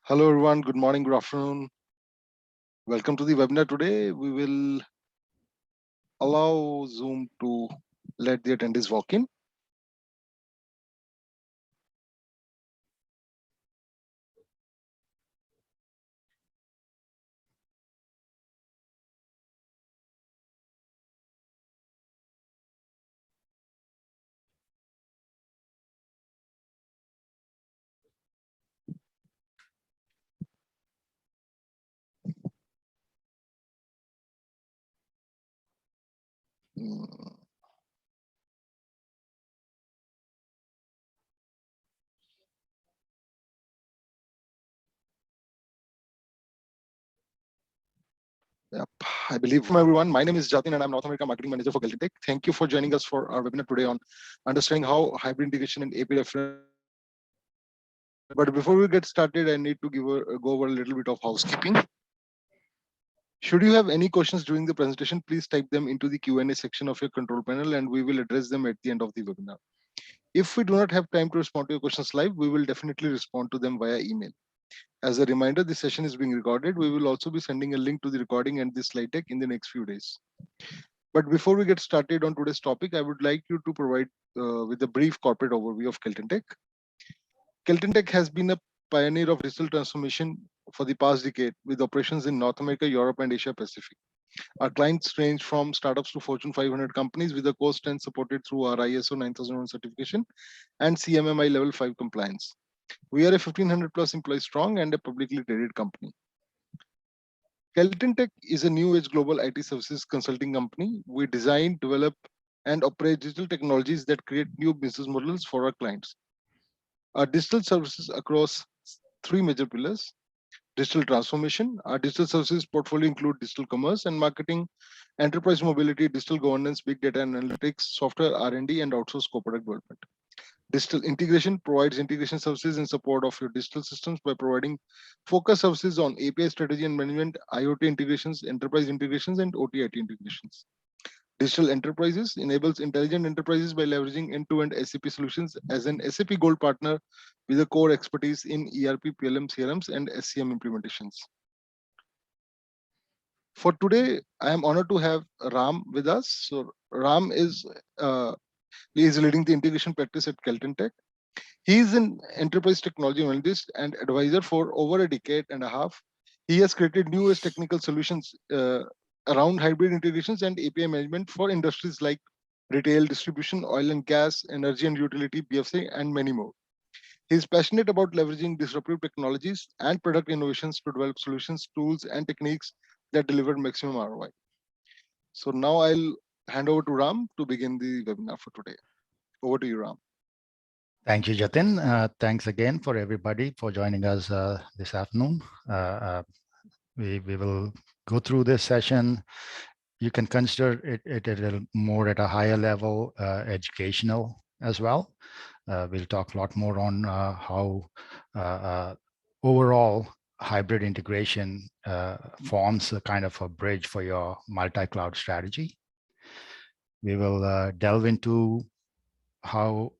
Hello everyone, good morning, good afternoon. Welcome to the webinar today. We will allow Zoom to let the attendees walk in. Mm, Yep, I believe everyone. My name is Jatin and I'm North America Marketing Manager for Kellton Tech. Thank you for joining us for our webinar today on understanding how hybrid integration and API reference. But before we get started, I need to go over a little bit of housekeeping. Should you have any questions during the presentation, please type them into the Q&A section of your control panel and we will address them at the end of the webinar. If we do not have time to respond to your questions live, we will definitely respond to them via email. As a reminder, this session is being recorded. We will also be sending a link to the recording and this slide deck in the next few days. But before we get started on today's topic, I would like you to provide with a brief corporate overview of Kellton Tech. Kellton Tech has been a pioneer of digital transformation for the past decade with operations in North America, Europe, and Asia Pacific. Our clients range from startups to Fortune 500 companies with a core strength supported through our ISO 9001 certification and CMMI level 5 compliance. We are a 1500 plus employees strong and a publicly traded company. Kellton Tech is a new age global IT services consulting company. We design, develop, and operate digital technologies that create new business models for our clients. Our digital services across three major pillars: digital transformation. Our digital services portfolio include digital commerce and marketing, enterprise mobility, digital governance, big data and analytics, software R&D, and outsourced co-product development. Digital integration provides integration services in support of your digital systems by providing focus services on API strategy and management, IoT integrations, enterprise integrations, and OT/IT integrations. Digital enterprises enables intelligent enterprises by leveraging end-to-end SAP solutions as an SAP Gold partner with a core expertise in ERP, PLM, CRMs, and SCM implementations. For today, I am honored to have Ram with us. So Ram is leading the integration practice at Kellton Tech. He is an enterprise technology analyst and advisor for over a decade and a half. He has created newest technical solutions around hybrid integrations and API management for industries like retail, distribution, oil and gas, energy and utility, BFC, and many more. He is passionate about leveraging disruptive technologies and product innovations to develop solutions, tools, and techniques that deliver maximum ROI. So now I'll hand over to Ram to begin the webinar for today. Over to you, Ram. Thank you, Jatin. Thanks again for everybody for joining us this afternoon. We will go through this session. You can consider it a little more at a higher level, educational as well. We'll talk a lot more on how overall hybrid integration forms a kind of a bridge for your multi-cloud strategy. We will delve into how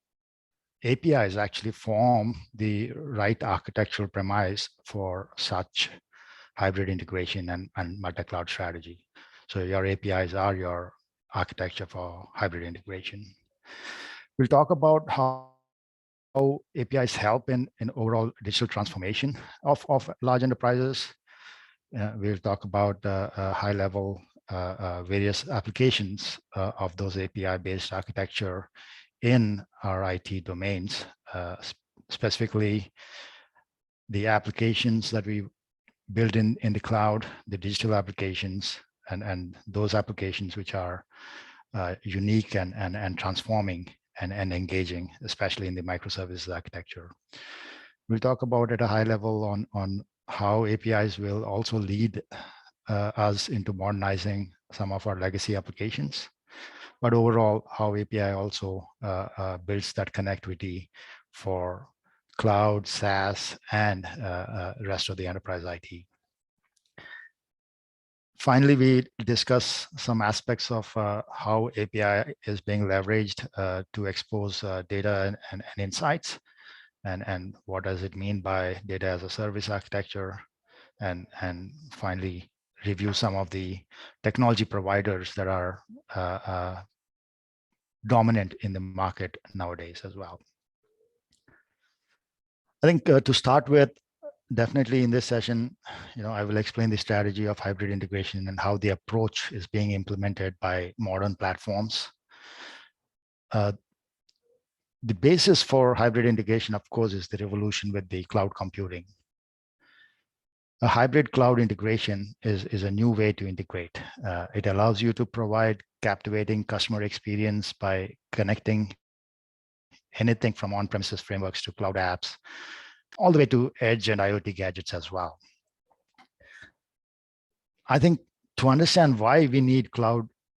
APIs actually form the right architectural premise for such hybrid integration and multi-cloud strategy. So your APIs are your architecture for hybrid integration. We'll talk about how APIs help in overall digital transformation of large enterprises. We'll talk about high-level various applications of those API-based architecture in our IT domains, specifically the applications that we build in the cloud, the digital applications, and those applications which are unique and transforming and engaging, especially in the microservices architecture. We'll talk about at a high level on how APIs will also lead us into modernizing some of our legacy applications. But overall, how API also builds that connectivity for cloud, SaaS, and rest of the enterprise IT. Finally, we discuss some aspects of how API is being leveraged to expose data and insights. and what does it mean by data as a service architecture, and finally review some of the technology providers that are dominant in the market nowadays as well. I think to start with, definitely in this session, I will explain the strategy of hybrid integration and how the approach is being implemented by modern platforms. The basis for hybrid integration, of course, is the revolution with the cloud computing. A hybrid cloud integration is a new way to integrate. It allows you to provide captivating customer experience by connecting anything from on-premises frameworks to cloud apps, all the way to edge and IoT gadgets as well. I think to understand why we need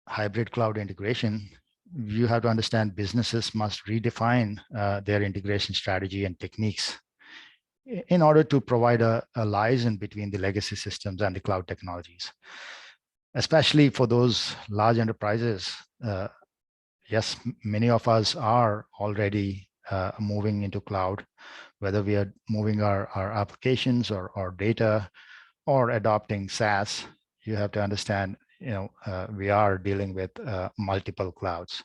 hybrid cloud integration, you have to understand businesses must redefine their integration strategy and techniques in order to provide a liaison between the legacy systems and the cloud technologies. Especially for those large enterprises, yes, many of us are already moving into cloud, whether we are moving our applications or data or adopting SaaS. You have to understand, we are dealing with multiple clouds.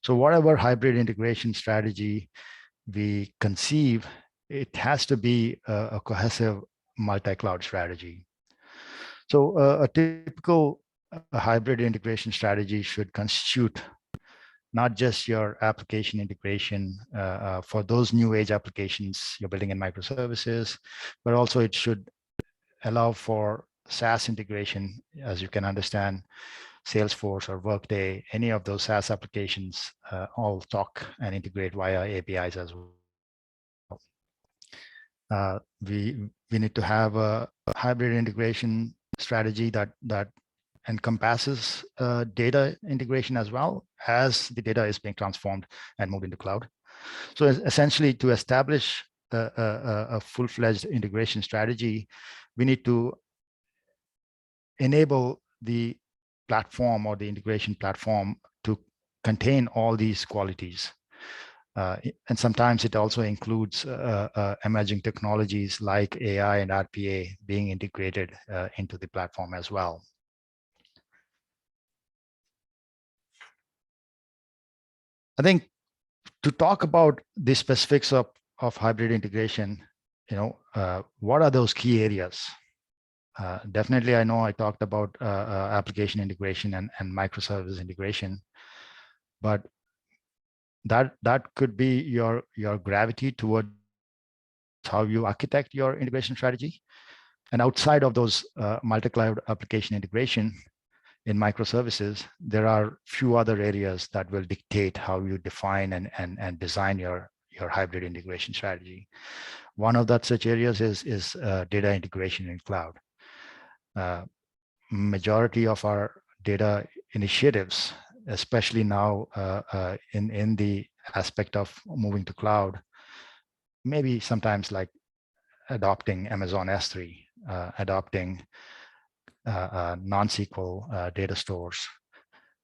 So whatever hybrid integration strategy we conceive, it has to be a cohesive multi-cloud strategy. So a typical hybrid integration strategy should constitute not just your application integration for those new age applications you're building in microservices, but also it should allow for SaaS integration. As you can understand, Salesforce or Workday, any of those SaaS applications all talk and integrate via APIs as well. We need to have a hybrid integration strategy that encompasses data integration as well as the data is being transformed and moved into cloud. So essentially, to establish a full-fledged integration strategy, we need to enable the platform or the integration platform to contain all these qualities. And sometimes it also includes emerging technologies like AI and RPA being integrated into the platform as well. I think to talk about the specifics of hybrid integration, what are those key areas? Definitely, I know I talked about application integration and microservice integration, but that could be your gravity towards how you architect your integration strategy. And outside of those multi-cloud application integration in microservices, there are few other areas that will dictate how you define and design your hybrid integration strategy. One of that such areas is data integration in cloud. Majority of our data initiatives, especially now in the aspect of moving to cloud, maybe sometimes like adopting Amazon S3, adopting non-SQL data stores,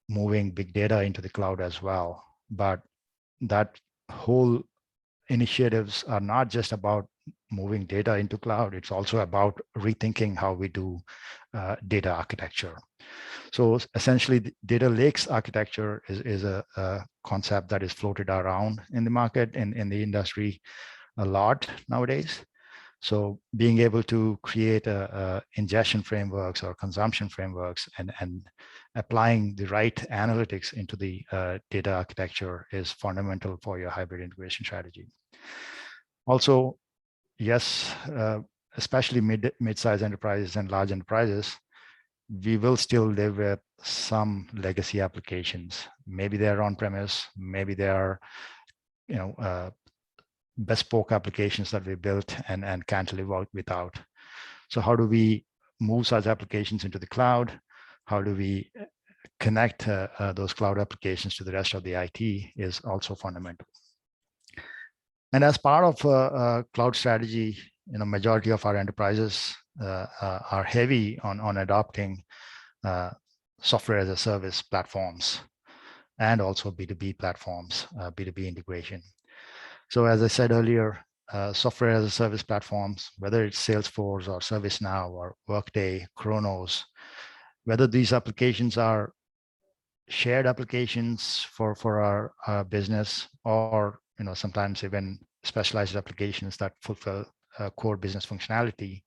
moving big data into the cloud as well. But that whole initiatives are not just about moving data into cloud, it's also about rethinking how we do data architecture. So essentially, the data lakes architecture is a concept that is floated around in the market and in the industry a lot nowadays. So being able to create ingestion frameworks or consumption frameworks and applying the right analytics into the data architecture is fundamental for your hybrid integration strategy. Also, yes, especially mid-sized enterprises and large enterprises, we will still live with some legacy applications. Maybe they're on-premise, maybe they are, bespoke applications that we built and can't live out without. So how do we move such applications into the cloud? How do we connect those cloud applications to the rest of the IT is also fundamental. And as part of cloud strategy, majority of our enterprises are heavy on adopting software as a service platforms and also B2B platforms, B2B integration. So as I said earlier, software as a service platforms, whether it's Salesforce or ServiceNow or Workday, Kronos, whether these applications are shared applications for our business, or sometimes even specialized applications that fulfill core business functionality.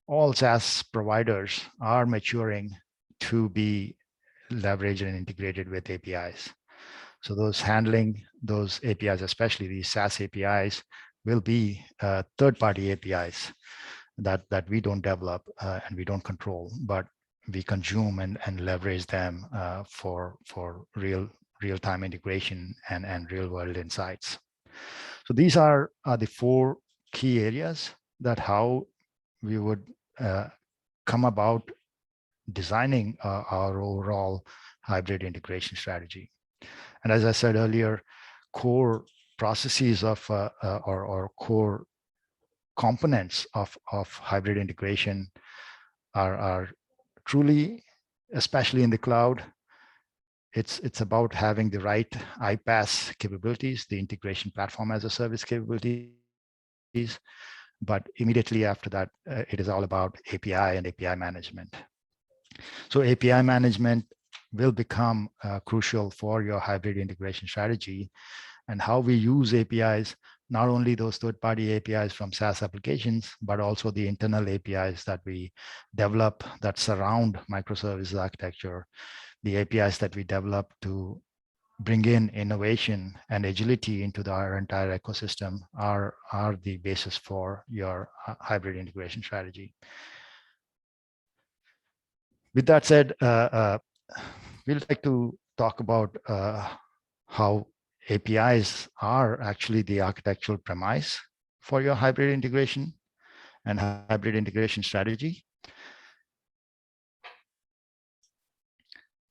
All SaaS providers are maturing to be leveraged and integrated with APIs. So those handling those APIs, especially these SaaS APIs, will be third-party APIs that we don't develop and we don't control, but we consume and leverage them for real-time integration and real-world insights. So these are the four key areas that how we would come about designing our overall hybrid integration strategy. And as I said earlier, core processes of or core components of hybrid integration are truly, especially in the cloud, it's about having the right iPaaS capabilities, the integration platform as a service capabilities. But immediately after that, it is all about API and API management. So API management will become crucial for your hybrid integration strategy, and how we use APIs, not only those third-party APIs from SaaS applications, but also the internal APIs that we develop that surround microservices architecture, the APIs that we develop to bring in innovation and agility into our entire ecosystem are the basis for your hybrid integration strategy. With that said, we'd like to talk about how APIs are actually the architectural premise for your hybrid integration and hybrid integration strategy.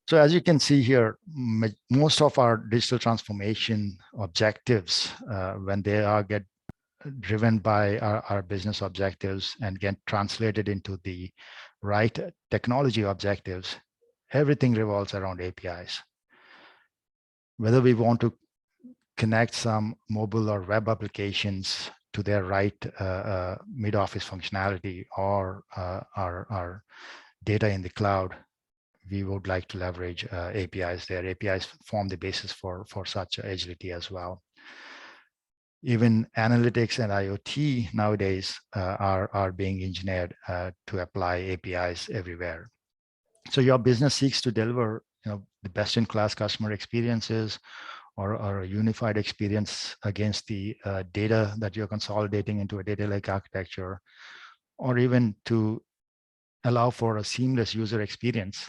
So as you can see here, most of our digital transformation objectives, when they get driven by our business objectives and get translated into the right technology objectives, everything revolves around APIs. Whether we want to connect some mobile or web applications to their right mid-office functionality, or our data in the cloud, we would like to leverage APIs there. APIs form the basis for such agility as well. Even analytics and IoT nowadays are being engineered to apply APIs everywhere. So your business seeks to deliver the best-in-class customer experiences, or a unified experience against the data that you're consolidating into a data lake architecture, or even to allow for a seamless user experience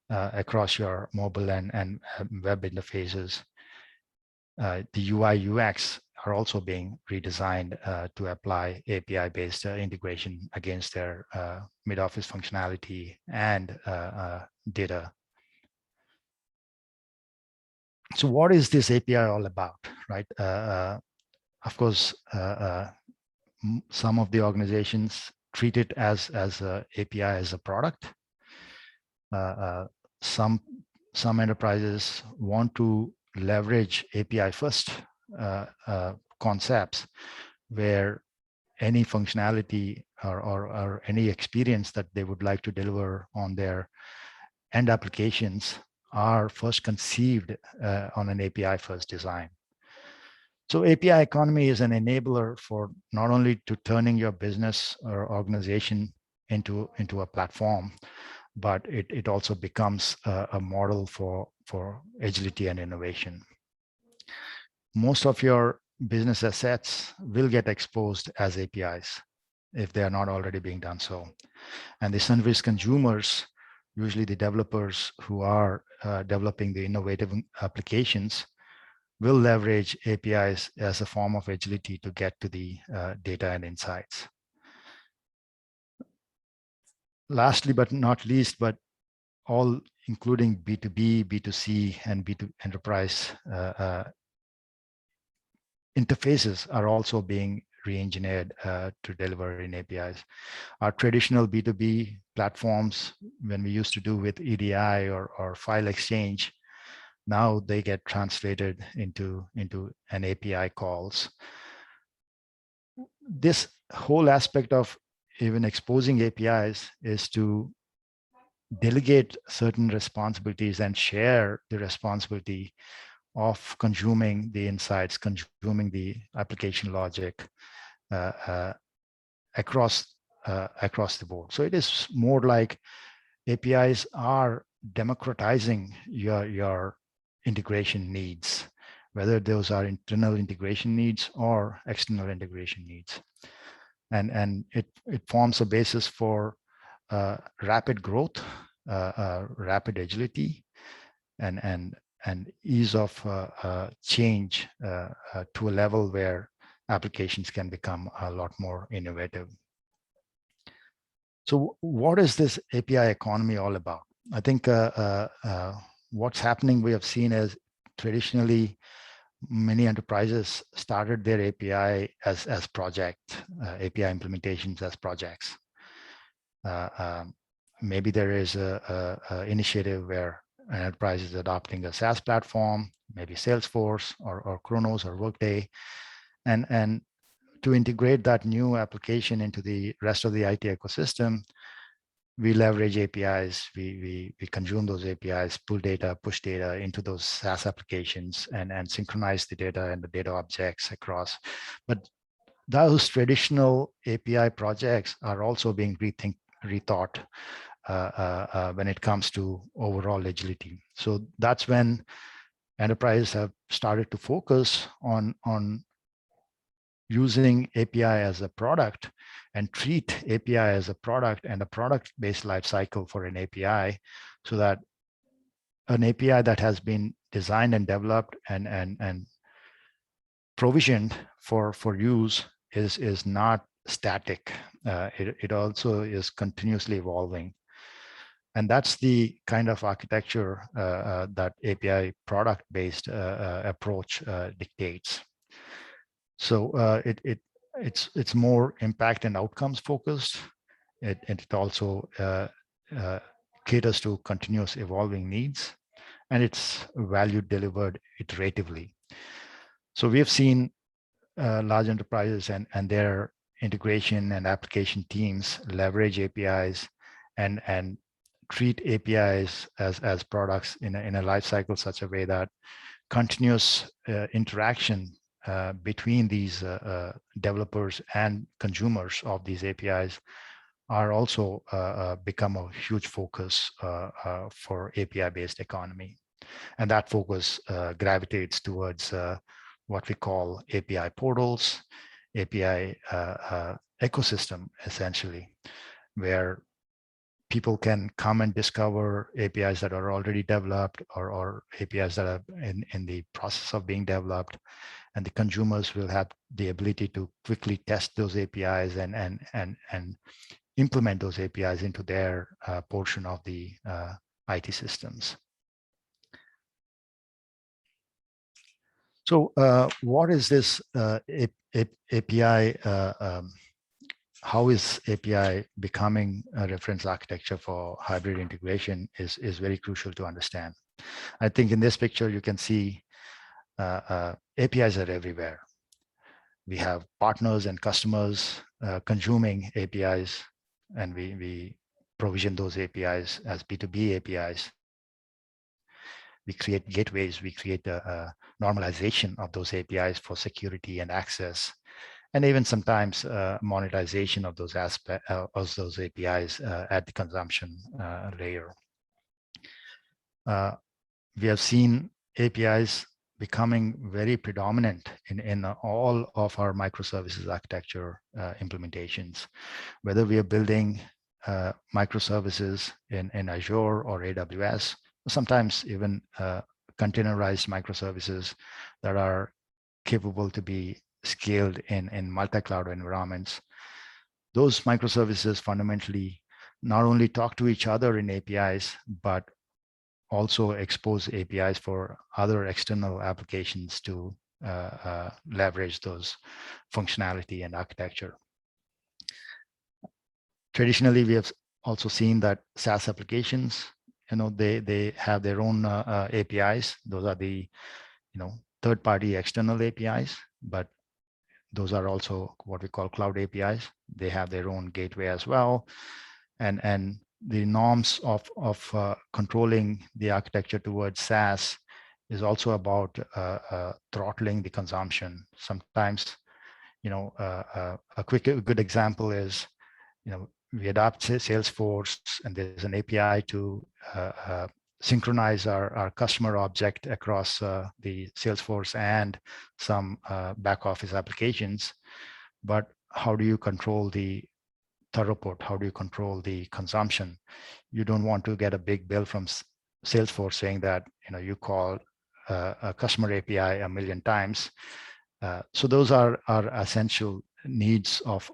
across your mobile and web interfaces. The UI UX are also being redesigned to apply API-based integration against their mid-office functionality and data. So what is this API all about, right? Of course, some of the organizations treat it as a API as a product. Some enterprises want to leverage API first concepts, where any functionality or any experience that they would like to deliver on their end applications are first conceived on an API first design. So API economy is an enabler for not only to turning your business or organization into a platform, but it also becomes a model for agility and innovation. Most of your business assets will get exposed as APIs if they are not already being done so. And the service consumers, usually the developers who are developing the innovative applications, will leverage APIs as a form of agility to get to the data and insights. Lastly, but not least, but all including B2B, B2C, and B2 enterprise interfaces are also being re-engineered to deliver in APIs. Our traditional B2B platforms, when we used to do with EDI or file exchange, now they get translated into an API calls. this whole aspect of even exposing APIs is to delegate certain responsibilities and share the responsibility of consuming the insights, consuming the application logic uh, uh, across the board. So it is more like APIs are democratizing your integration needs, whether those are internal integration needs or external integration needs. And it forms a basis for rapid growth, rapid agility, and and ease of change to a level where applications can become a lot more innovative. So what is this API economy all about? I think what's happening, we have seen as traditionally many enterprises started their API as project, API implementations as projects. Maybe there is a initiative where an enterprise is adopting a SaaS platform, maybe Salesforce or Kronos or Workday, and to integrate that new application into the rest of the IT ecosystem, we leverage APIs, we consume those APIs, pull data, push data into those SaaS applications and synchronize the data and the data objects across. But those traditional API projects are also being rethought when it comes to overall agility. So that's when enterprises have started to focus on using API as a product and treat API as a product and a product-based lifecycle for an API, so that an API that has been designed and developed and provisioned for use is not static. It also is continuously evolving. And that's the kind of architecture that API product-based approach dictates. So it's more impact and outcomes focused. It also caters to continuous evolving needs, and it's value delivered iteratively. So we have seen large enterprises and their integration and application teams leverage APIs and treat APIs as products in a life cycle such a way that continuous interaction between these developers and consumers of these APIs are also become a huge focus for API-based economy. And that focus gravitates towards what we call API portals, API ecosystem, essentially, where people can come and discover APIs that are already developed or APIs that are in the process of being developed. And the consumers will have the ability to quickly test those APIs and implement those APIs into their portion of the IT systems. So what is this API? How is API becoming a reference architecture for hybrid integration is very crucial to understand. I think in this picture, you can see APIs are everywhere. We have partners and customers consuming APIs, and we provision those APIs as B2B APIs. We create gateways, we create a normalization of those APIs for security and access, and even sometimes monetization of those aspects of those APIs at the consumption layer. We have seen APIs becoming very predominant in all of our microservices architecture implementations, whether we are building microservices in Azure or AWS, sometimes even containerized microservices that are capable to be scaled in multi-cloud environments. Those microservices fundamentally not only talk to each other in APIs, but also expose APIs for other external applications to leverage those functionality and architecture. Traditionally, we have also seen that SaaS applications, they have their own APIs. Those are the, third-party external APIs, but those are also what we call cloud APIs. They have their own gateway as well. And the norms of controlling the architecture towards SaaS is also about throttling the consumption. Sometimes, a good example is, we adopt Salesforce, and there's an API to synchronize our customer object across the Salesforce and some back office applications. But how do you control the throughput? How do you control the consumption? You don't want to get a big bill from Salesforce saying that you call a customer API a million times. So those are essential needs of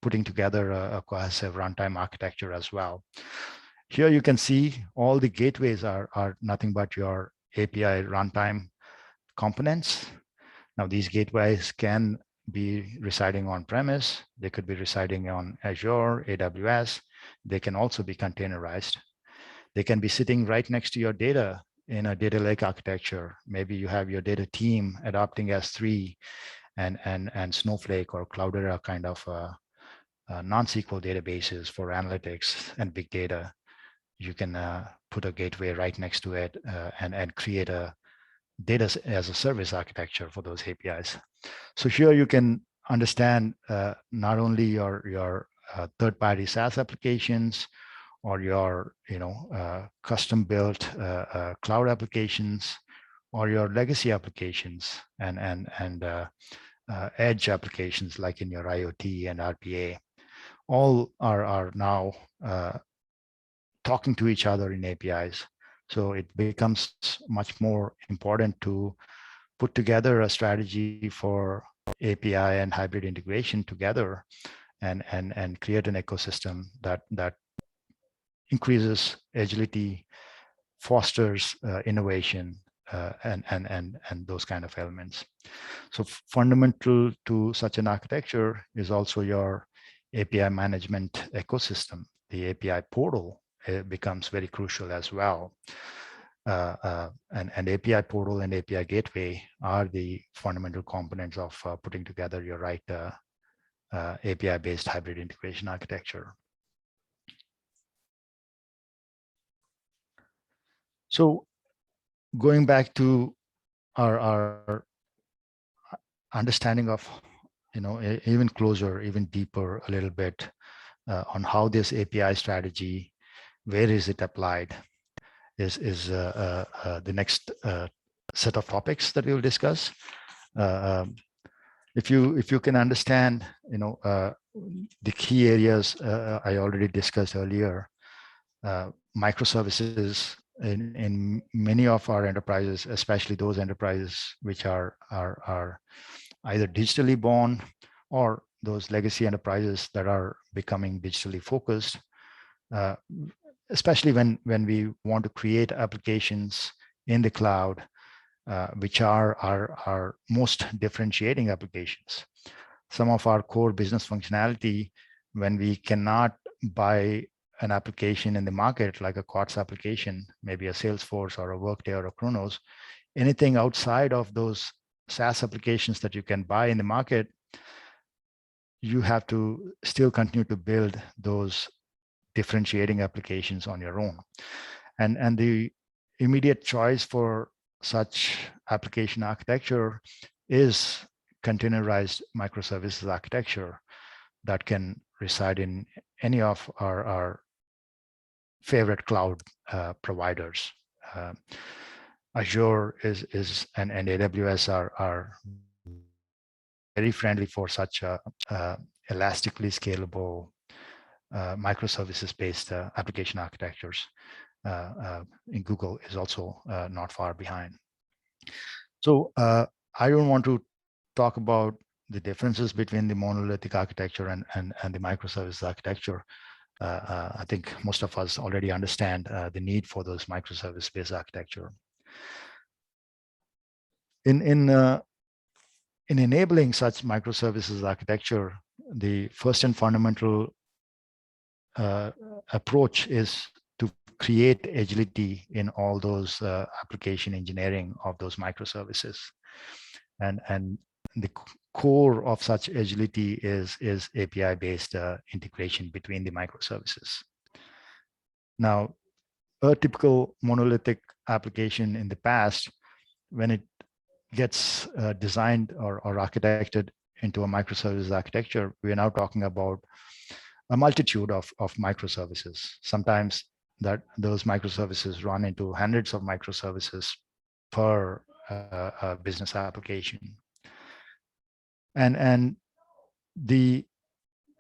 putting together a cohesive runtime architecture as well. Here you can see all the gateways are nothing but your API runtime components. Now these gateways can be residing on premise. They could be residing on Azure, AWS. They can also be containerized. They can be sitting right next to your data in a data lake architecture. Maybe you have your data team adopting S3 and Snowflake or Cloudera kind of non-SQL databases for analytics and big data. You can put a gateway right next to it and create a data as a service architecture for those APIs. So here you can understand not only your third-party SaaS applications or your custom-built cloud applications or your legacy applications and edge applications like in your IoT and RPA. All are now talking to each other in APIs. So it becomes much more important to put together a strategy for API and hybrid integration together and create an ecosystem that increases agility, fosters innovation, and those kind of elements. So fundamental to such an architecture is also your API management ecosystem. The API portal becomes very crucial as well. And API portal and API gateway are the fundamental components of putting together your right API-based hybrid integration architecture. So going back to our understanding of, even closer, even deeper a little bit on how this API strategy, where is it applied, is the next set of topics that we will discuss. If you can understand, the key areas I already discussed earlier, microservices in many of our enterprises, especially those enterprises which are either digitally born or those legacy enterprises that are becoming digitally focused, especially when we want to create applications in the cloud, which are our most differentiating applications. Some of our core business functionality, when we cannot buy an application in the market, like a Quartz application, maybe a Salesforce or a Workday or a Kronos, anything outside of those SaaS applications that you can buy in the market, you have to still continue to build those differentiating applications on your own. And the immediate choice for such application architecture is containerized microservices architecture that can reside in any of our favorite cloud providers. Azure is and AWS are very friendly for such elastically scalable microservices-based application architectures. In Google is also not far behind. So I don't want to talk about the differences between the monolithic architecture and the microservices architecture. I think most of us already understand the need for those microservice-based architecture. In enabling such microservices architecture, the first and fundamental approach is to create agility in all those application engineering of those microservices. And the core of such agility is API-based integration between the microservices. Now, a typical monolithic application in the past, when it gets designed or architected into a microservices architecture, we are now talking about a multitude of microservices. Sometimes that those microservices run into hundreds of microservices per business application. And the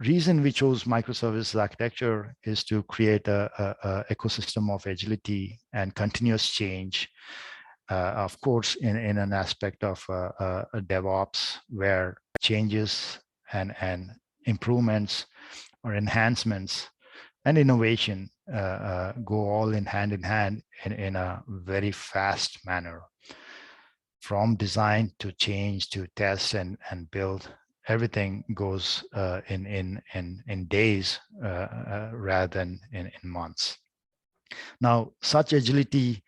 reason we chose microservices architecture is to create a ecosystem of agility and continuous change. Of course, in an aspect of DevOps, where changes and improvements or enhancements and innovation go all in hand in a very fast manner. From design to change to test and build, everything goes in days rather than in months. Now, such agility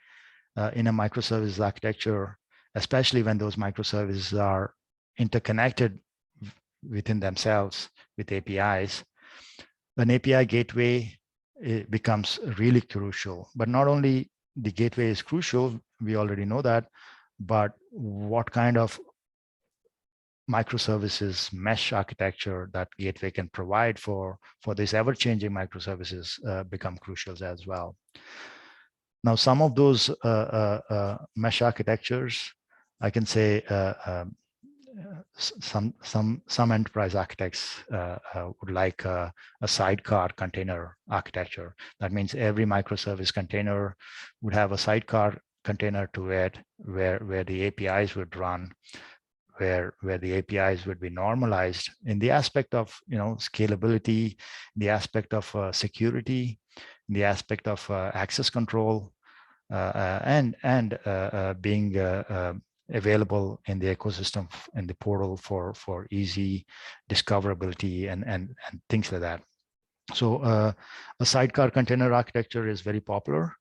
in a microservices architecture, especially when those microservices are interconnected within themselves with APIs, an API gateway becomes really crucial. But not only the gateway is crucial, we already know that, but what kind of microservices mesh architecture that gateway can provide for these ever-changing microservices become crucial as well. Now, some of those mesh architectures, I can say some enterprise architects would like a sidecar container architecture. That means every microservice container would have a sidecar container to it, where the APIs would run, where the APIs would be normalized in the aspect of scalability, the aspect of security, the aspect of access control, and being available in the ecosystem, in the portal for easy discoverability and things like that. So a sidecar container architecture is very popular.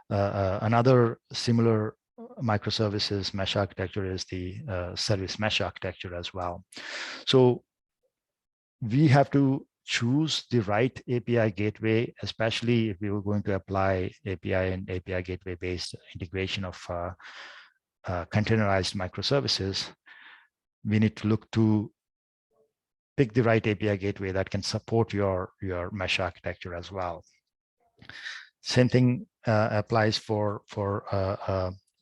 Another similar microservices mesh architecture is the service mesh architecture as well. So we have to choose the right API gateway, especially if we were going to apply API and API gateway based integration of containerized microservices. We need to look to pick the right API gateway that can support your mesh architecture as well. Same thing applies for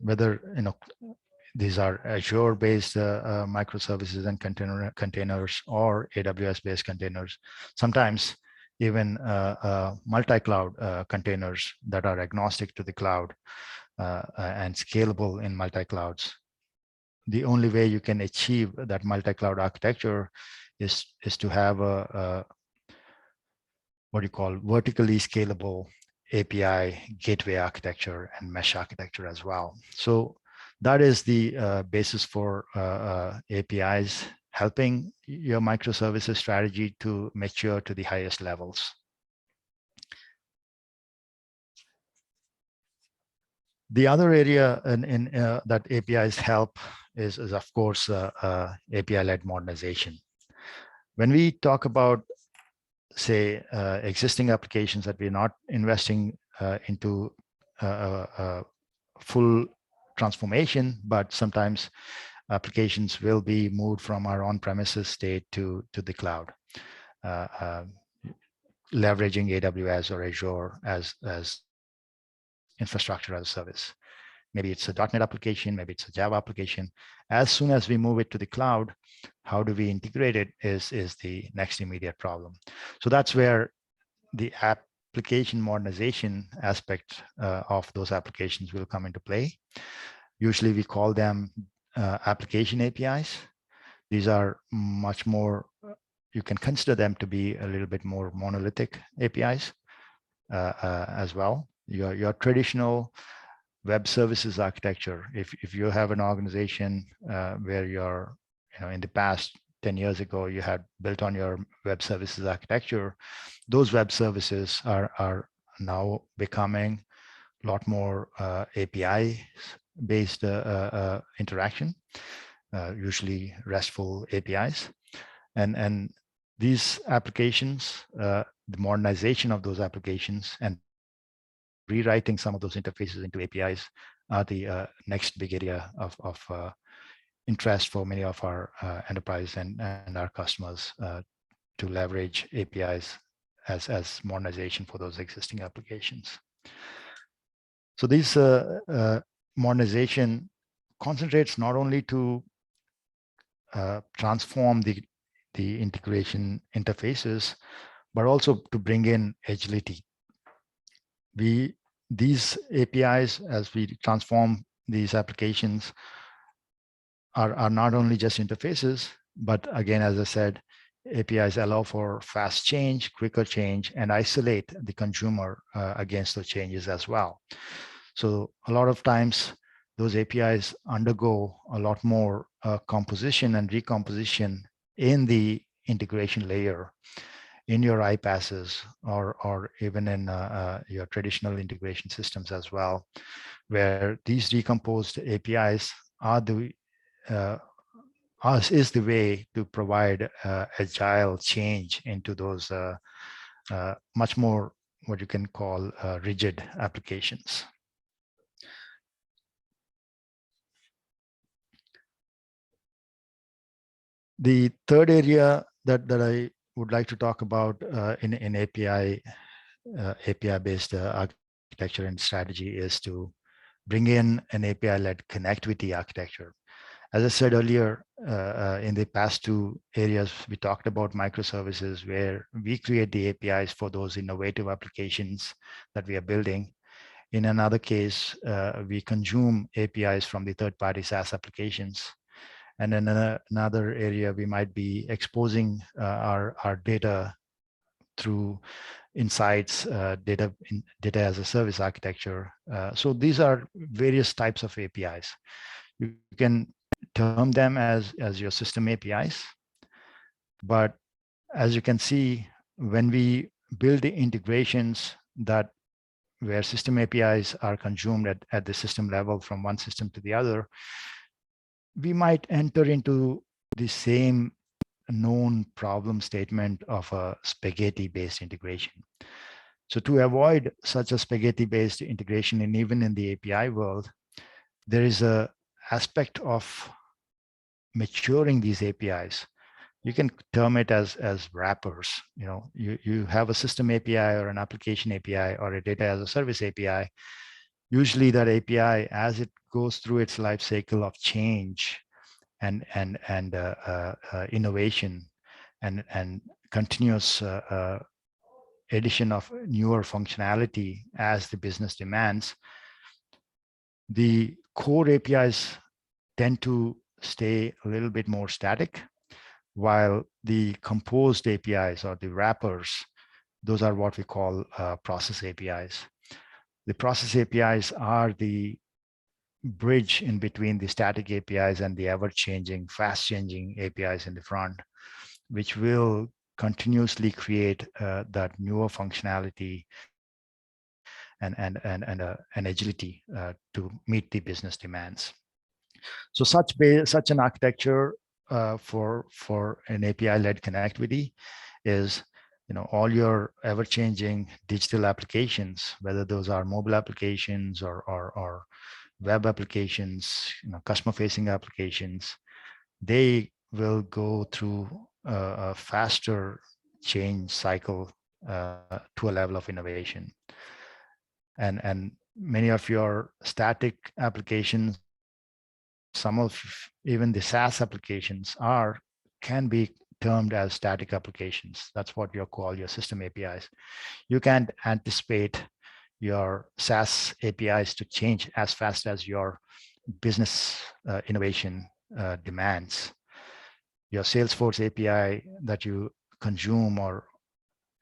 whether these are Azure-based microservices and containers or AWS-based containers. Sometimes even multi-cloud containers that are agnostic to the cloud and scalable in multi-clouds. The only way you can achieve that multi-cloud architecture is to have a what you call vertically scalable API gateway architecture and mesh architecture as well. So that is the basis for APIs helping your microservices strategy to mature to the highest levels. The other area in that APIs help is of course API-led modernization. When we talk about, say, existing applications that we're not investing into full transformation, but sometimes applications will be moved from our on-premises state to the cloud, leveraging AWS or Azure as infrastructure as a service. Maybe it's a .NET application, maybe it's a Java application. As soon as we move it to the cloud, how do we integrate it is the next immediate problem. So that's where the application modernization aspect of those applications will come into play. Usually we call them application APIs. These are much more, you can consider them to be a little bit more monolithic APIs as well. Your traditional web services architecture, if you have an organization where you're, in the past 10 years ago, you had built on your web services architecture, those web services are now becoming a lot more API-based interaction. usually RESTful APIs. And these applications, the modernization of those applications and rewriting some of those interfaces into APIs are the next big area of interest for many of our enterprise and our customers to leverage APIs as modernization for those existing applications. So this modernization concentrates not only to transform the integration interfaces, but also to bring in agility. These APIs, as we transform these applications, are not only just interfaces, but again, as I said, APIs allow for fast change, quicker change, and isolate the consumer against those changes as well. So a lot of times, those APIs undergo a lot more composition and recomposition in the integration layer, in your iPasses, or even in your traditional integration systems as well, where these decomposed APIs are is the way to provide agile change into those much more what you can call rigid applications. The third area that I would like to talk about in API-based architecture and strategy is to bring in an API-led connectivity architecture. As I said earlier, in the past two areas, we talked about microservices, where we create the APIs for those innovative applications that we are building. In another case, we consume APIs from the third-party SaaS applications. And in another area, we might be exposing our data through insights, data as a service architecture. So these are various types of APIs. You can term them as your system APIs. But as you can see, when we build the integrations where system APIs are consumed at the system level from one system to the other, we might enter into the same known problem statement of a spaghetti-based integration. So to avoid such a spaghetti-based integration, and even in the API world, there is a aspect of maturing these APIs. You can term it as wrappers. You have a system API or an application API or a data as a service API. Usually that API, as it goes through its life cycle of change and innovation and continuous addition of newer functionality as the business demands, the core APIs tend to stay a little bit more static, while the composed APIs or the wrappers, those are what we call process APIs. The process APIs are the bridge in between the static APIs and the ever-changing, fast-changing APIs in the front, which will continuously create that newer functionality and agility to meet the business demands. So such an architecture for an API-led connectivity is, all your ever-changing digital applications, whether those are mobile applications or web applications, customer-facing applications, they will go through a faster change cycle to a level of innovation. And many of your static applications, some of even the SaaS applications can be termed as static applications. That's what you call your system APIs. You can't anticipate your SaaS APIs to change as fast as your business innovation demands. Your Salesforce API that you consume, or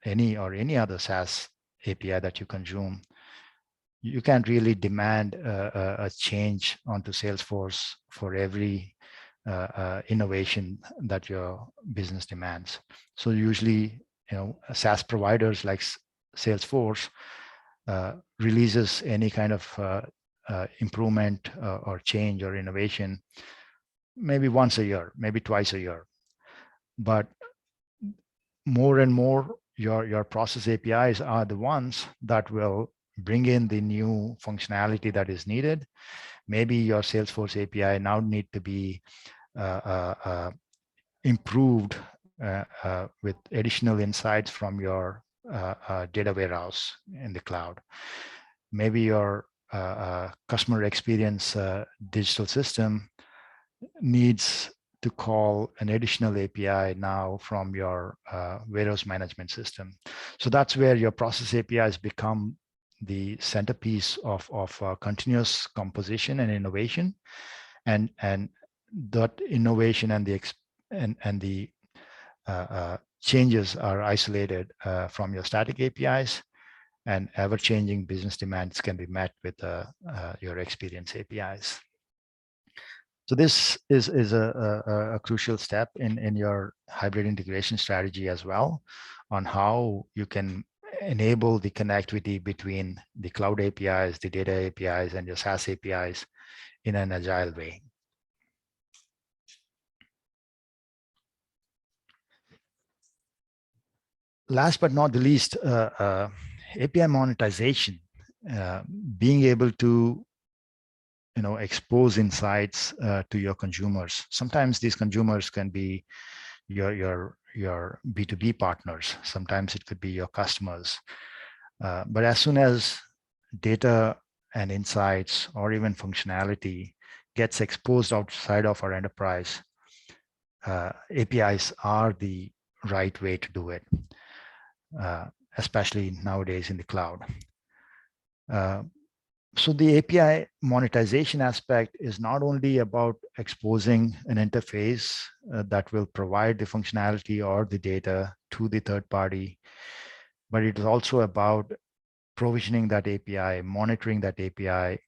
any other SaaS API that you consume, you can't really demand a change onto Salesforce for every innovation that your business demands. So usually, SaaS providers like Salesforce releases any kind of improvement or change or innovation maybe once a year, maybe twice a year. But more and more, your process APIs are the ones that will bring in the new functionality that is needed. Maybe your Salesforce API now need to be improved with additional insights from your data warehouse in the cloud. Maybe your customer experience digital system needs to call an additional API now from your warehouse management system. So that's where your process APIs become the centerpiece of continuous composition and innovation, and that innovation and the changes are isolated from your static APIs, and ever-changing business demands can be met with your experience APIs. So this is a crucial step in your hybrid integration strategy as well, on how you can enable the connectivity between the cloud APIs, the data APIs, and your SaaS APIs in an agile way. Last but not the least, API monetization, being able to expose insights to your consumers. Sometimes these consumers can be your B2B partners. Sometimes it could be your customers. But as soon as data and insights or even functionality gets exposed outside of our enterprise, APIs are the right way to do it, especially nowadays in the cloud. So the API monetization aspect is not only about exposing an interface that will provide the functionality or the data to the third party, but it is also about provisioning that API, monitoring that API,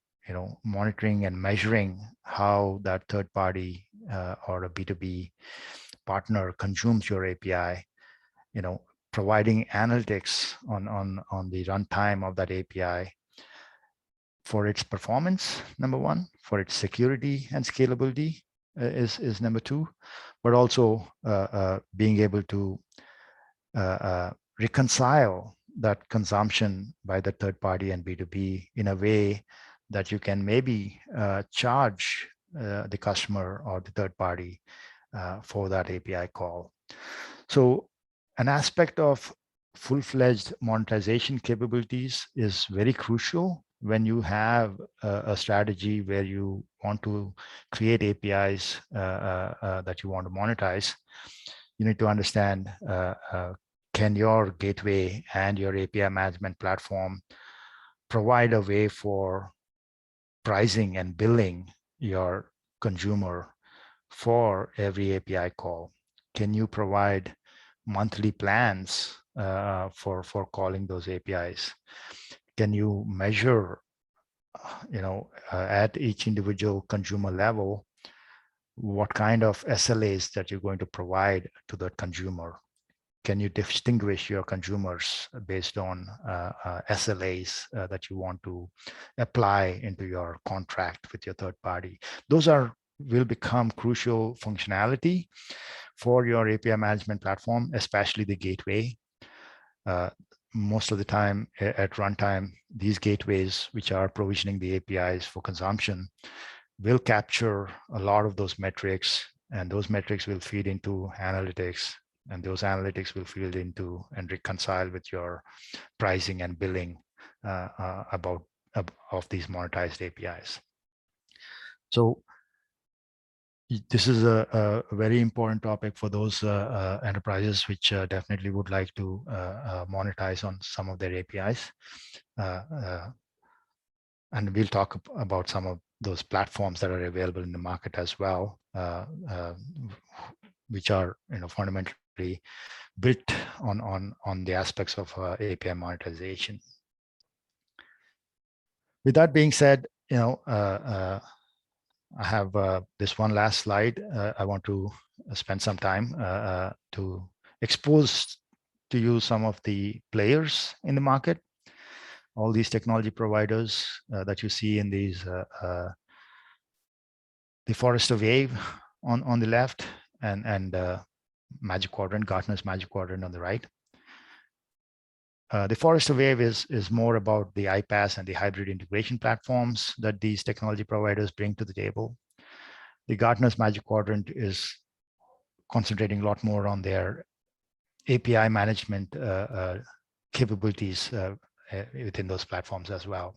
monitoring and measuring how that third party or a B2B partner consumes your API, providing analytics on the runtime of that API, for its performance, number one, for its security and scalability is number two, but also being able to reconcile that consumption by the third party and B2B in a way that you can maybe charge the customer or the third party for that API call. So an aspect of full-fledged monetization capabilities is very crucial when you have a strategy where you want to create APIs that you want to monetize. You need to understand, can your gateway and your API management platform provide a way for pricing and billing your consumer for every API call? Can you provide monthly plans for calling those APIs? Can you measure, at each individual consumer level, what kind of SLAs that you're going to provide to that consumer? Can you distinguish your consumers based on SLAs that you want to apply into your contract with your third party? Those will become crucial functionality for your API management platform, especially the gateway. Most of the time at runtime, these gateways, which are provisioning the APIs for consumption, will capture a lot of those metrics, and those metrics will feed into analytics, and those analytics will feed into and reconcile with your pricing and billing of these monetized APIs. So this is a very important topic for those enterprises which definitely would like to monetize on some of their APIs. And we'll talk about some of those platforms that are available in the market as well, which are fundamentally built on the aspects of API monetization. With that being said, I have this one last slide. I want to spend some time to expose to you some of the players in the market, all these technology providers that you see in these, the Forrester Wave on the left, and Magic Quadrant, Gartner's Magic Quadrant on the right. The Forrester Wave is more about the iPaaS and the hybrid integration platforms that these technology providers bring to the table. The Gartner's Magic Quadrant is concentrating a lot more on their API management capabilities within those platforms as well.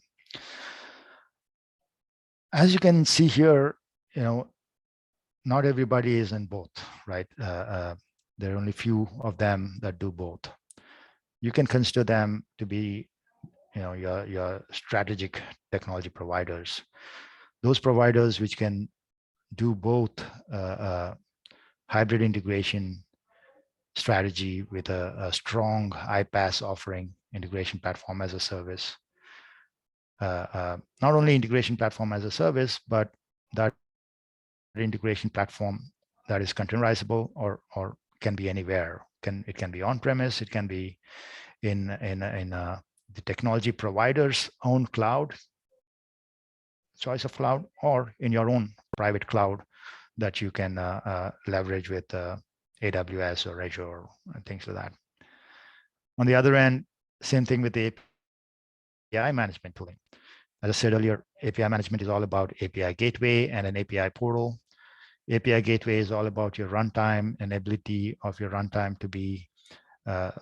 As you can see here, not everybody is in both, right? There are only few of them that do both. You can consider them to be, your strategic technology providers. Those providers which can do both hybrid integration strategy with a strong iPaaS offering, integration platform as a service. Not only integration platform as a service, but that integration platform that is containerizable or can be anywhere. It can be on-premise, it can be in the technology provider's own cloud, choice of cloud, or in your own private cloud that you can leverage with AWS or Azure and things like that. On the other end, same thing with the API management tooling. As I said earlier, API management is all about API gateway and an API portal. API gateway is all about your runtime and ability of your runtime to be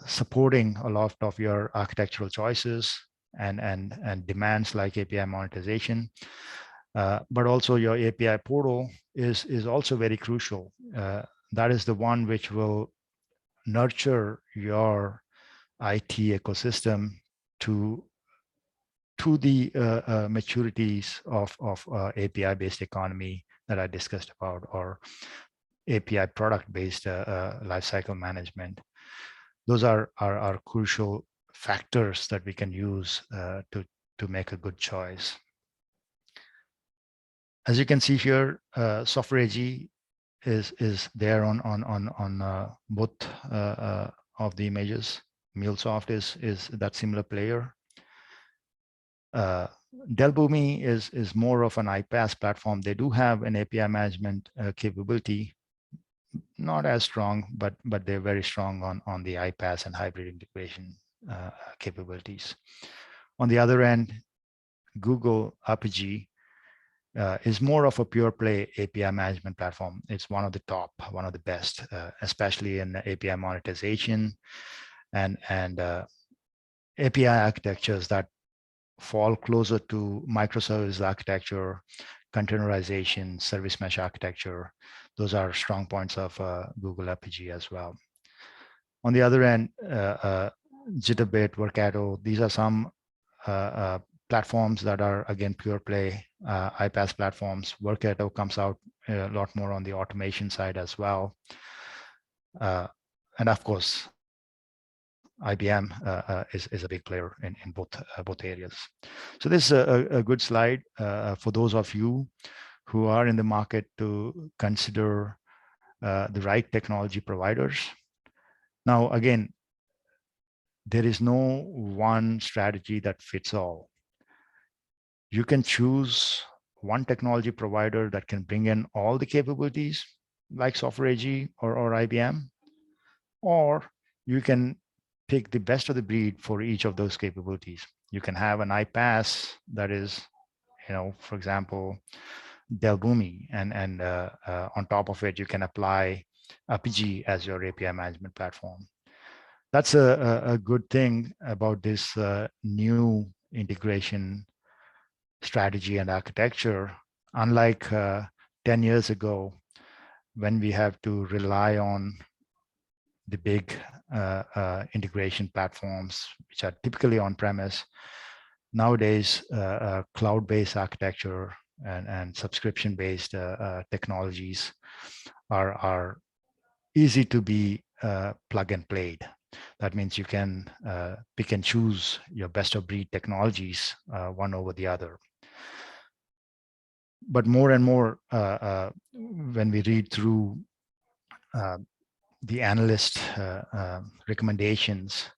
supporting a lot of your architectural choices and demands like API monetization. But also your API portal is also very crucial. That is the one which will nurture your IT ecosystem to the maturities of API-based economy that I discussed about, or API product-based lifecycle management. Those are crucial factors that we can use to make a good choice. As you can see here, Software AG is there on both of the images. MuleSoft is that similar player. Delboomi is more of an iPaaS platform. They do have an API management capability, not as strong, but they're very strong on the iPaaS and hybrid integration capabilities. On the other end, Google RPG is more of a pure play API management platform. It's one of the top, one of the best, especially in API monetization and API architectures that fall closer to microservices architecture, containerization, service mesh architecture. Those are strong points of Google RPG as well. On the other end, Jitterbit, Workato, these are some platforms that are, again, pure play iPaaS platforms. Workato comes out a lot more on the automation side as well. And of course, IBM is a big player in both areas. So this is a good slide for those of you who are in the market to consider the right technology providers. Now, again, there is no one strategy that fits all. You can choose one technology provider that can bring in all the capabilities like Software AG or IBM, or you can pick the best of the breed for each of those capabilities. You can have an iPaaS that is, for example, Delboomi, and on top of it, you can apply RPG as your API management platform. That's a good thing about this new integration strategy and architecture. Unlike 10 years ago, when we have to rely on the big integration platforms, which are typically on-premise. Nowadays, cloud-based architecture and subscription-based technologies are easy to be plug and played. That means you can pick and choose your best of breed technologies, one over the other. But more and more, when we read through the analyst recommendations,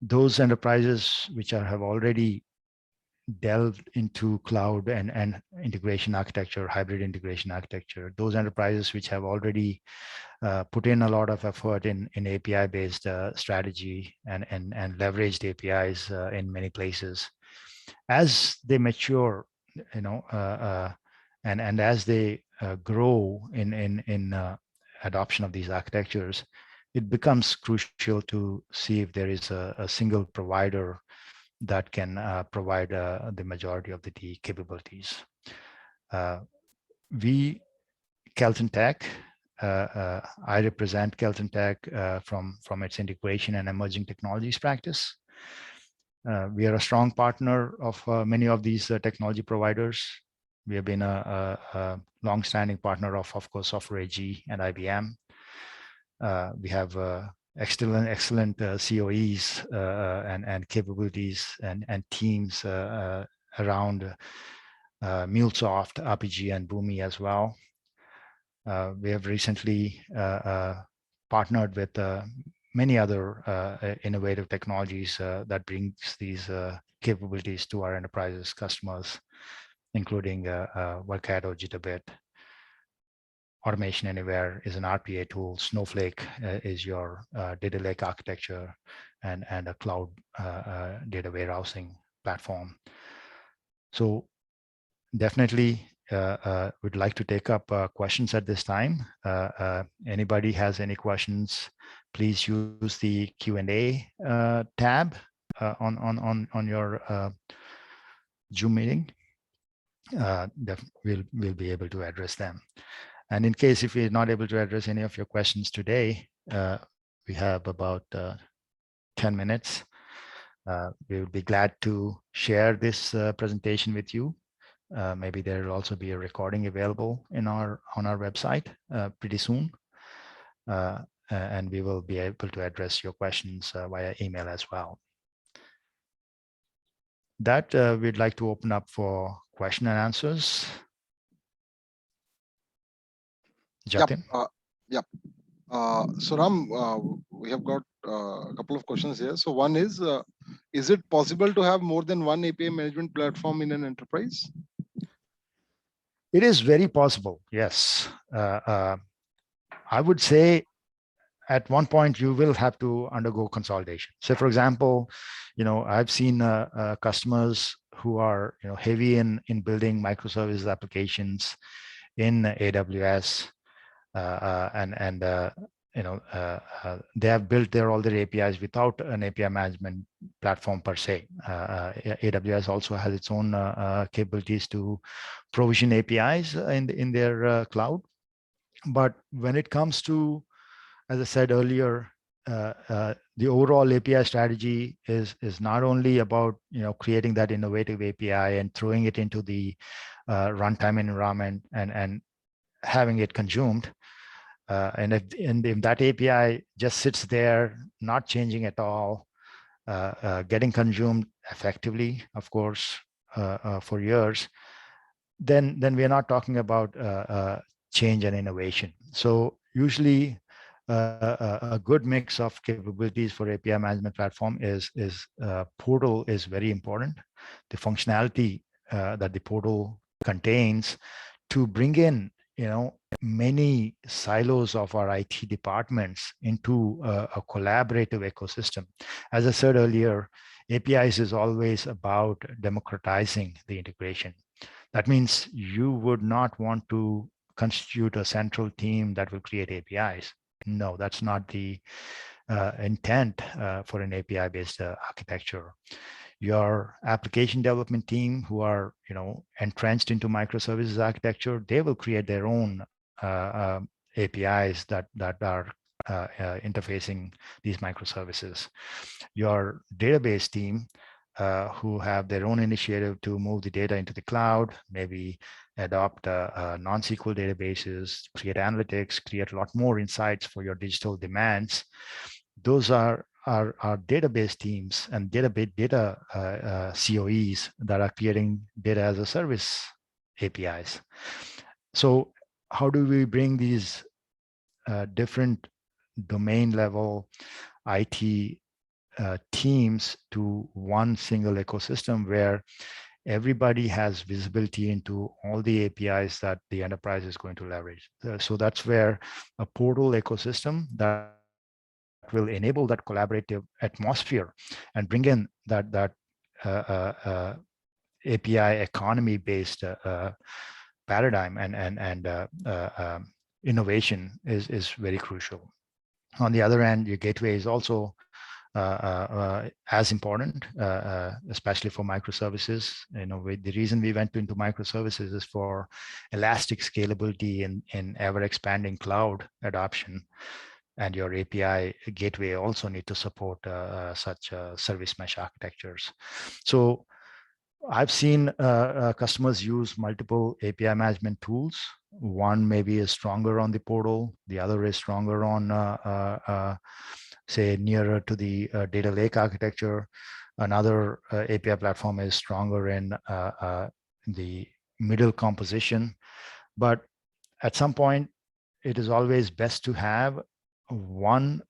those enterprises which have already delved into cloud and integration architecture, hybrid integration architecture, those enterprises which have already put in a lot of effort in API-based strategy and leveraged APIs in many places, as they mature, you know, and as they grow in adoption of these architectures, it becomes crucial to see if there is a single provider that can provide the majority of the capabilities. We, Kellton Tech, I represent Kellton Tech from its integration and emerging technologies practice. We are a strong partner of many of these technology providers. We have been a long-standing partner of course, Software AG and IBM. We have excellent COEs and capabilities and teams around MuleSoft, RPG, and Boomi as well. We have recently partnered with many other innovative technologies that brings these capabilities to our enterprises customers, including Workato, Jitterbit. Automation Anywhere is an RPA tool. Snowflake is your data lake architecture and a cloud data warehousing platform. So definitely would like to take up questions at this time. Anybody has any questions, please use the Q&A tab on your Zoom meeting. We'll be able to address them. And in case if we're not able to address any of your questions today, we have about 10 minutes. We will be glad to share this presentation with you. Maybe there will also be a recording available on our website pretty soon. And we will be able to address your questions via email as well. That we'd like to open up for question and answers. Jatin? Yep. So Ram, we have got a couple of questions here. So one is it possible to have more than one API management platform in an enterprise? It is very possible, yes. I would say at one point you will have to undergo consolidation. So for example, I've seen customers who are heavy in building microservices applications in AWS, they have built all their APIs without an API management platform per se. AWS also has its own capabilities to provision APIs in their cloud. But when it comes to, as I said earlier, the overall API strategy is not only about creating that innovative API and throwing it into the runtime environment and having it consumed. And if that API just sits there, not changing at all, getting consumed effectively, of course, for years, then we are not talking about change and innovation. So usually a good mix of capabilities for API management platform is portal is very important. The functionality that the portal contains to bring in many silos of our IT departments into a collaborative ecosystem. As I said earlier, APIs is always about democratizing the integration. That means you would not want to constitute a central team that will create APIs. No, that's not the intent for an API-based architecture. Your application development team who are entrenched into microservices architecture, they will create their own APIs that are interfacing these microservices. Your database team who have their own initiative to move the data into the cloud, maybe adopt non-SQL databases, create analytics, create a lot more insights for your digital demands. Those are our database teams and data COEs that are creating data as a service APIs. So how do we bring these different domain level IT teams to one single ecosystem where everybody has visibility into all the APIs that the enterprise is going to leverage. So that's where a portal ecosystem that will enable that collaborative atmosphere and bring in that uh, uh, uh, API economy-based paradigm and innovation is very crucial. On the other hand, your gateway is also as important, especially for microservices. The reason we went into microservices is for elastic scalability in ever-expanding cloud adoption. And your API gateway also need to support such service mesh architectures. So I've seen customers use multiple API management tools. One maybe is stronger on the portal, the other is stronger on, say, nearer to the data lake architecture. Another API platform is stronger in the middle composition. But at some point, it is always best to have one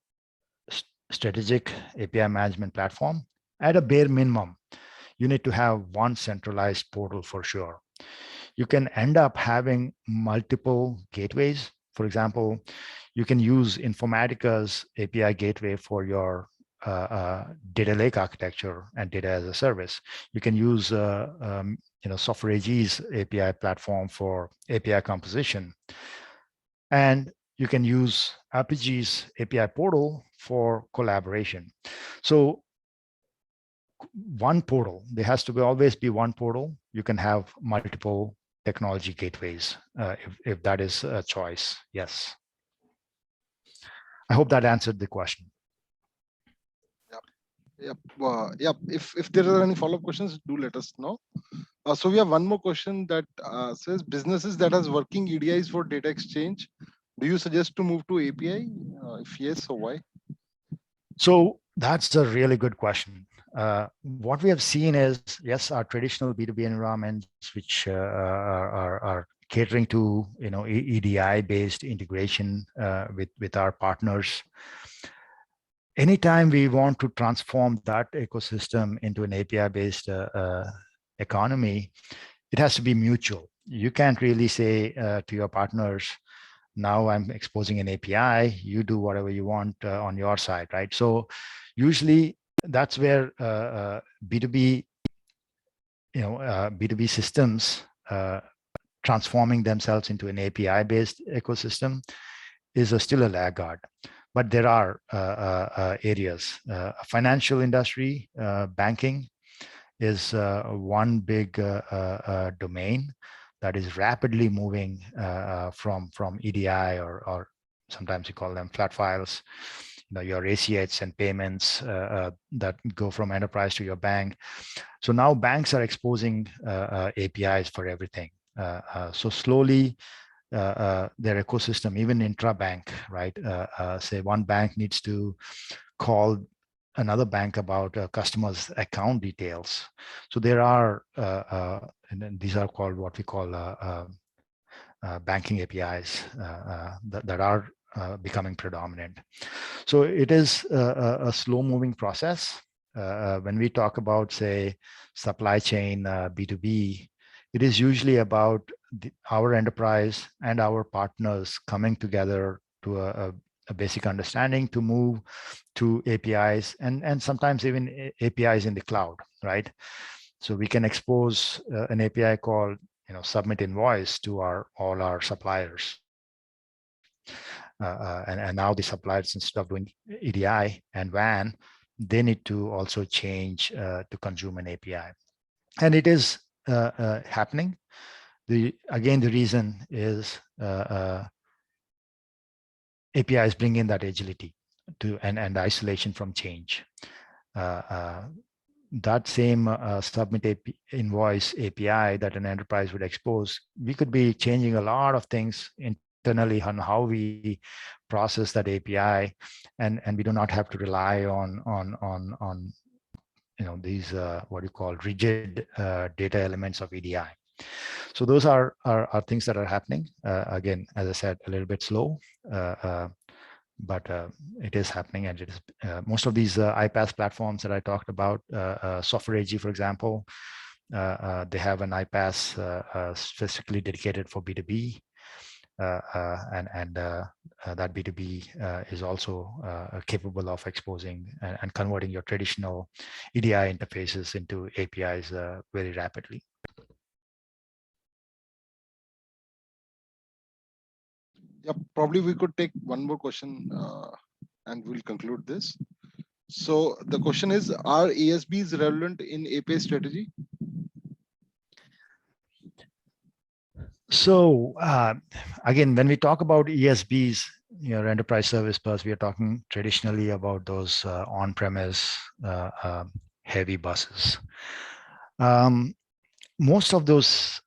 strategic API management platform. At a bare minimum, you need to have one centralized portal for sure. You can end up having multiple gateways. For example, you can use Informatica's API gateway for your data lake architecture and data as a service. You can use Software AG's API platform for API composition. And you can use RPG's API portal for collaboration. So one portal, there has to always be one portal. You can have multiple technology gateways if that is a choice. Yes. I hope that answered the question. Yep. If there are any follow-up questions, do let us know. So we have one more question that says, businesses that has working EDIs for data exchange, do you suggest to move to API? If yes, so why? So that's a really good question. What we have seen is, yes, our traditional B2B environments, which are catering to EDI-based integration with our partners. Anytime we want to transform that ecosystem into an API-based economy, it has to be mutual. You can't really say to your partners, now I'm exposing an API, you do whatever you want on your side, right? So usually that's where B2B, B2B systems transforming themselves into an API-based ecosystem is still a laggard. But there are areas. Financial industry, banking is one big domain that is rapidly moving from EDI or sometimes you call them flat files, your ACH and payments that go from enterprise to your bank. So now banks are exposing APIs for everything. So slowly their ecosystem, even intra-bank, right? Say one bank needs to call another bank about a customer's account details. So there are, and these are called what we call banking APIs that are becoming predominant. So it is a slow-moving process. When we talk about, say, supply chain B2B, it is usually about our enterprise and our partners coming together to a basic understanding to move to APIs and sometimes even APIs in the cloud, right? So we can expose an API called submit invoice to all our suppliers. And now the suppliers, instead of doing EDI and WAN, they need to also change to consume an API. And it is happening. Again, the reason is APIs bring in that agility and isolation from change. That same submit invoice API that an enterprise would expose, we could be changing a lot of things internally on how we process that API, and we do not have to rely on these what you call rigid data elements of EDI. So those are things that are happening. Again, as I said, a little bit slow, but it is happening, and it is most of these iPaaS platforms that I talked about, Software AG, for example, They have an iPaaS specifically dedicated for B2B, and that B2B is also capable of exposing and converting your traditional EDI interfaces into APIs very rapidly. Yeah, probably we could take one more question and we'll conclude this. So the question is, are ASBs relevant in API strategy? So again, when we talk about ESBs, your enterprise service bus, we are talking traditionally about those on-premise heavy buses. Most of those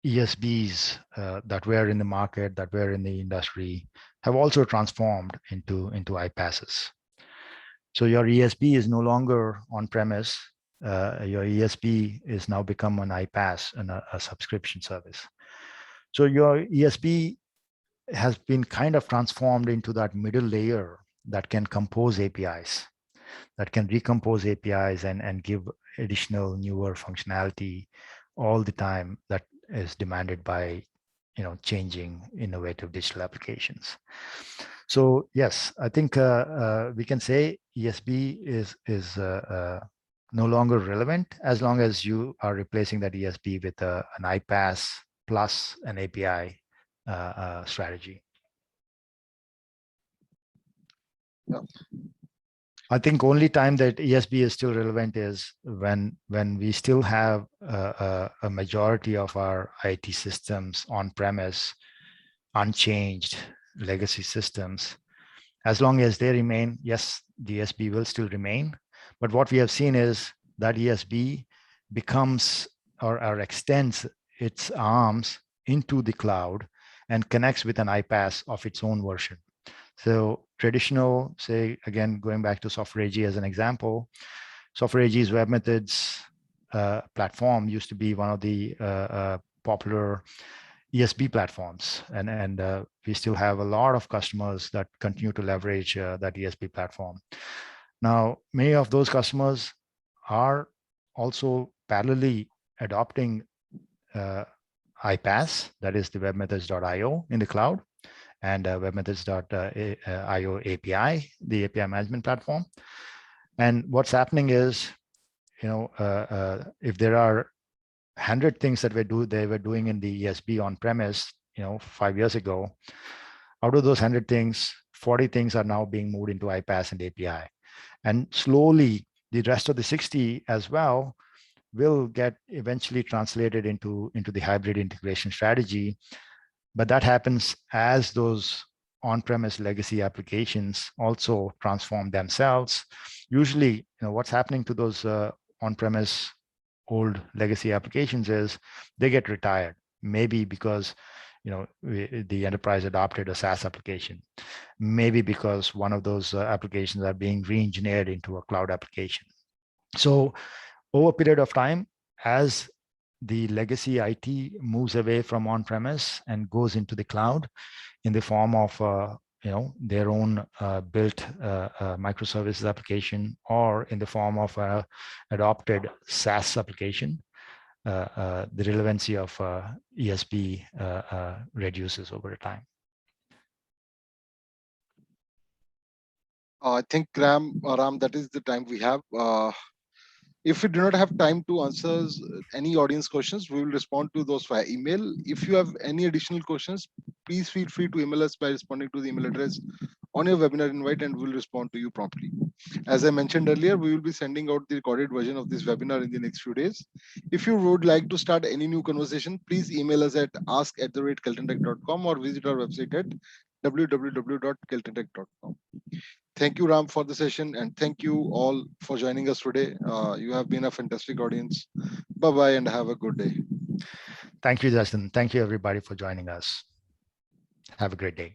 ESBs that were in the market, that were in the industry, have also transformed into iPaaSes. So your ESB is no longer on-premise. Your ESB is now become an iPaaS and a subscription service. So your ESB has been kind of transformed into that middle layer that can compose APIs, that can recompose APIs and give additional newer functionality all the time that is demanded by changing innovative digital applications. So yes, I think we can say ESB is no longer relevant as long as you are replacing that ESB with an iPaaS plus an API strategy. Yeah. I think only time that ESB is still relevant is when we still have a majority of our IT systems on premise, unchanged legacy systems. As long as they remain, yes, the ESB will still remain. But what we have seen is that ESB becomes or extends its arms into the cloud and connects with an iPaaS of its own version. So traditional, say, again, going back to Software AG as an example, Software AG's web methods platform used to be one of the popular ESB platforms. And we still have a lot of customers that continue to leverage that ESB platform. Now, many of those customers are also parallelly adopting iPaaS, that is the webmethods.io in the cloud, and webmethods.io API, the API management platform. And what's happening is, if there are 100 things that they were doing in the ESB on premise, 5 years ago, out of those 100 things, 40 things are now being moved into iPaaS and API. And slowly, the rest of the 60 as well will get eventually translated into the hybrid integration strategy. But that happens as those on-premise legacy applications also transform themselves. Usually, what's happening to those on-premise old legacy applications is they get retired, maybe because the enterprise adopted a SaaS application, maybe because one of those applications are being re-engineered into a cloud application. So over a period of time, as the legacy IT moves away from on-premise and goes into the cloud in the form of their own built microservices application, or in the form of adopted SaaS application, the relevancy of ESB reduces over time. I think Ram, that is the time we have. If we do not have time to answer any audience questions, we will respond to those via email. If you have any additional questions, please feel free to email us by responding to the email address on your webinar invite, and we'll respond to you promptly. As I mentioned earlier, we will be sending out the recorded version of this webinar in the next few days. If you would like to start any new conversation, please email us at ask@keltontech.com or visit our website at www.keltontech.com. Thank you, Ram, for the session, and thank you all for joining us today. You have been a fantastic audience. Bye-bye and have a good day. Thank you, Justin. Thank you, everybody, for joining us. Have a great day.